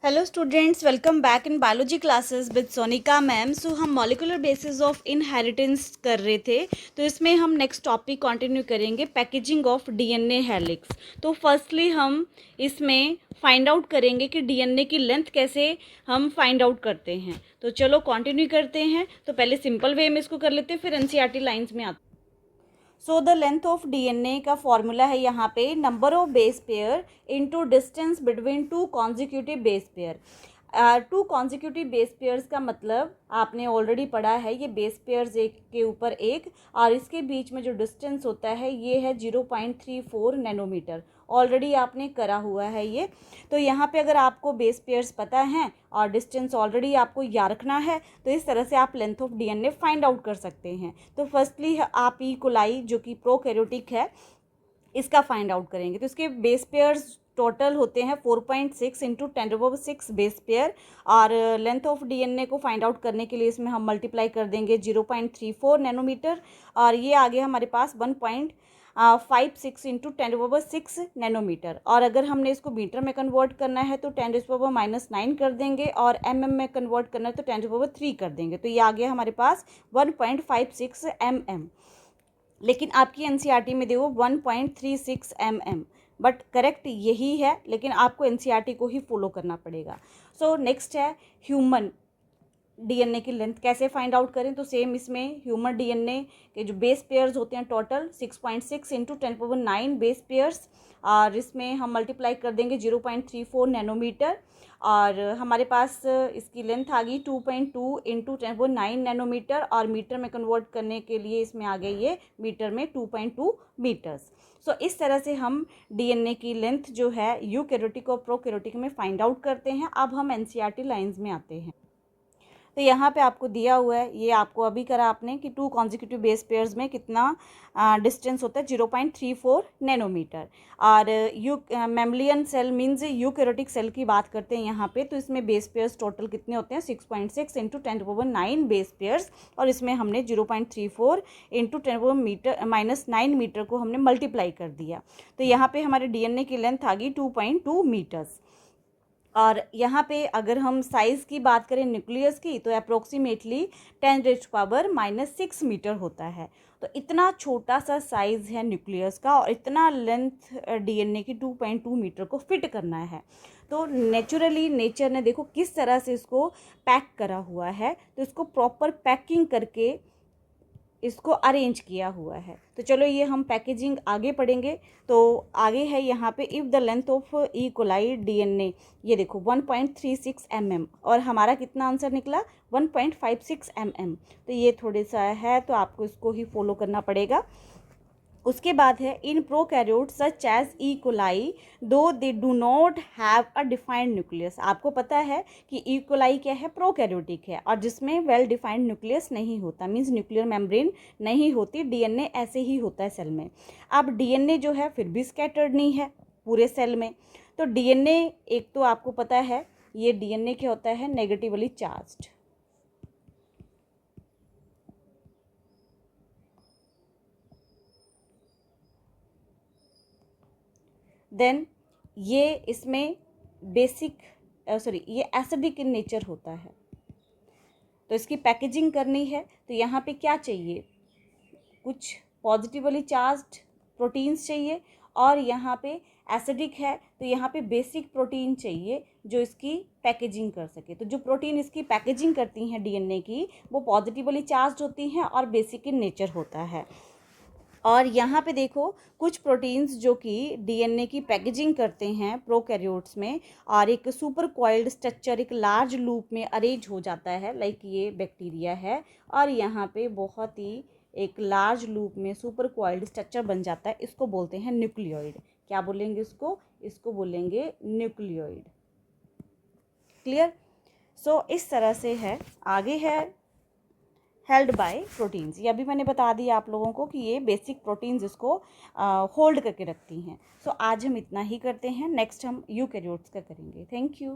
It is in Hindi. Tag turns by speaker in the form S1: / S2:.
S1: Hello students, welcome back in biology classes with Sonika ma'am. So हम मॉलिक्यूलर बेसिस ऑफ इनहेरिटेंस कर रहे थे, तो इसमें हम नेक्स्ट टॉपिक कंटिन्यू करेंगे, पैकेजिंग ऑफ डीएनए हेलिक्स। तो फर्स्टली हम इसमें फाइंड आउट करेंगे कि डीएनए की लेंथ कैसे हम फाइंड आउट करते हैं। तो चलो कंटिन्यू करते हैं। तो पहले सिंपल वे में इसको कर लेते हैं, फिर एनसीईआरटी लाइंस में आते हैं। So the length of DNA का फॉर्मूला है यहाँ पे number of base pair into distance between two consecutive base pair. Two consecutive base pairs का मतलब आपने ऑलरेडी पढ़ा है, ये बेस पेयर्स एक के ऊपर एक, और इसके बीच में जो डिस्टेंस होता है ये है 0.34 नैनोमीटर। ऑलरेडी आपने करा हुआ है ये। तो यहाँ पे अगर आपको बेस पेयर्स पता हैं और डिस्टेंस ऑलरेडी आपको याद रखना है, तो इस तरह से आप length of DNA find out कर सकते हैं। तो फर्स्टली आप ई कोलाई जो कि प्रोकैरियोटिक है इसका फाइंड आउट करेंगे। तो इसके बेस पेयर्स टोटल होते हैं 4.6 इंटू 10⁻⁶ बेस पेयर, और लेंथ ऑफ डीएनए को फाइंड आउट करने के लिए इसमें हम मल्टीप्लाई कर देंगे 0.34 नैनोमीटर, और ये आ गया हमारे पास 1.56 इंटू 10⁻⁶ नैनोमीटर। और अगर हमने इसको मीटर में कन्वर्ट करना है तो 10⁻⁻9 कर देंगे, और में कन्वर्ट करना है तो 10⁻³ कर देंगे। तो ये आ गया हमारे पास 1.56 mm। लेकिन आपकी एनसीईआरटी में देखो 1.36 mm, बट करेक्ट यही है, लेकिन आपको एनसीईआरटी को ही फॉलो करना पड़ेगा। सो नेक्स्ट है ह्यूमन डीएनए की लेंथ कैसे फाइंड आउट करें। तो सेम इसमें ह्यूमन डीएनए के जो बेस पेयर्स होते हैं टोटल 6.6 इंटू 10⁻9 बेस पेयर्स, और इसमें हम मल्टीप्लाई कर देंगे 0.34 नैनोमीटर, और हमारे पास इसकी लेंथ आ गई 2.2 इंटू 10⁻9 नैनोमीटर, और मीटर में कन्वर्ट करने के लिए इसमें आ गई ये मीटर में 2.2 मीटर्स। सो इस तरह से हम डीएनए की लेंथ जो है यूकैरियोटिक और प्रोकैरियोटिक में फाइंड आउट करते हैं। अब हम एनसीईआरटी लाइंस में आते हैं। तो यहाँ पे आपको दिया हुआ है, ये आपको अभी करा आपने कि टू कॉन्जिक्यूटिव बेस पेयर्स में कितना डिस्टेंस होता है 0.34 नैनोमीटर। और मैमलियन सेल मीन्स यूकैरियोटिक सेल की बात करते हैं यहाँ पे, तो इसमें बेस पेयर्स टोटल कितने होते हैं 6.6 इंटू 10⁻9 बेस पेयर्स, और इसमें हमने 0.34 इंटू 10⁻⁻9 मीटर को हमने मल्टीप्लाई कर दिया। तो यहाँ पे हमारे डीएनए की लेंथ आ गई 2.2 मीटर्स। और यहाँ पे अगर हम साइज़ की बात करें न्यूक्लियस की, तो अप्रोक्सीमेटली 10⁻⁻6 मीटर होता है। तो इतना छोटा सा साइज़ है न्यूक्लियस का, और इतना लेंथ डीएनए की 2.2 मीटर को फिट करना है। तो नेचुरली नेचर ने देखो किस तरह से इसको पैक करा हुआ है, तो इसको प्रॉपर पैकिंग करके इसको अरेंज किया हुआ है। तो चलो ये हम पैकेजिंग आगे पढ़ेंगे। तो आगे है यहाँ पे if the length of E coli DNA, ये देखो 1.36 mm, और हमारा कितना आंसर निकला 1.56 mm। तो ये थोड़े सा है, तो आपको इसको ही फॉलो करना पड़ेगा। उसके बाद है in prokaryote such as E coli though they do not have a defined nucleus. आपको पता है कि ई कोलाई क्या है, प्रोकैरियोटिक है, और जिसमें वेल डिफाइंड न्यूक्लियस नहीं होता, मीन्स न्यूक्लियर मेम्ब्रेन नहीं होती। डीएनए ऐसे ही होता है सेल में। अब डीएनए जो है फिर भी स्कैटर्ड नहीं है पूरे सेल में। तो डीएनए एक तो आपको पता है ये डीएनए क्या होता है, नेगेटिवली चार्ज्ड। देन ये इसमें बेसिक ये एसिडिक इन नेचर होता है। तो इसकी पैकेजिंग करनी है, तो यहाँ पे क्या चाहिए, कुछ पॉजिटिवली चार्ज्ड प्रोटीन्स चाहिए, और यहाँ पे एसिडिक है तो यहाँ पे बेसिक प्रोटीन चाहिए जो इसकी पैकेजिंग कर सके। तो जो प्रोटीन इसकी पैकेजिंग करती हैं डीएनए की, वो पॉजिटिवली चार्ज्ड होती हैं और बेसिक इन नेचर होता है। और यहाँ पे देखो कुछ प्रोटीन्स जो कि डीएनए की पैकेजिंग करते हैं प्रोकैरियोट्स में, और एक सुपर कॉइल्ड स्ट्रक्चर एक लार्ज लूप में अरेंज हो जाता है, लाइक ये बैक्टीरिया है, और यहाँ पे बहुत ही एक लार्ज लूप में सुपर कॉइल्ड स्ट्रक्चर बन जाता है। इसको बोलते हैं न्यूक्लियोइड। क्या बोलेंगे इसको बोलेंगे न्यूक्लियोइड। क्लियर। सो इस तरह से है। आगे है हेल्ड बाय प्रोटीन्स। ये अभी मैंने बता दिया आप लोगों को कि ये बेसिक प्रोटीन्स इसको होल्ड करके रखती हैं। सो आज हम इतना ही करते हैं, नेक्स्ट हम यूकैरियोट्स का करेंगे। Thank you.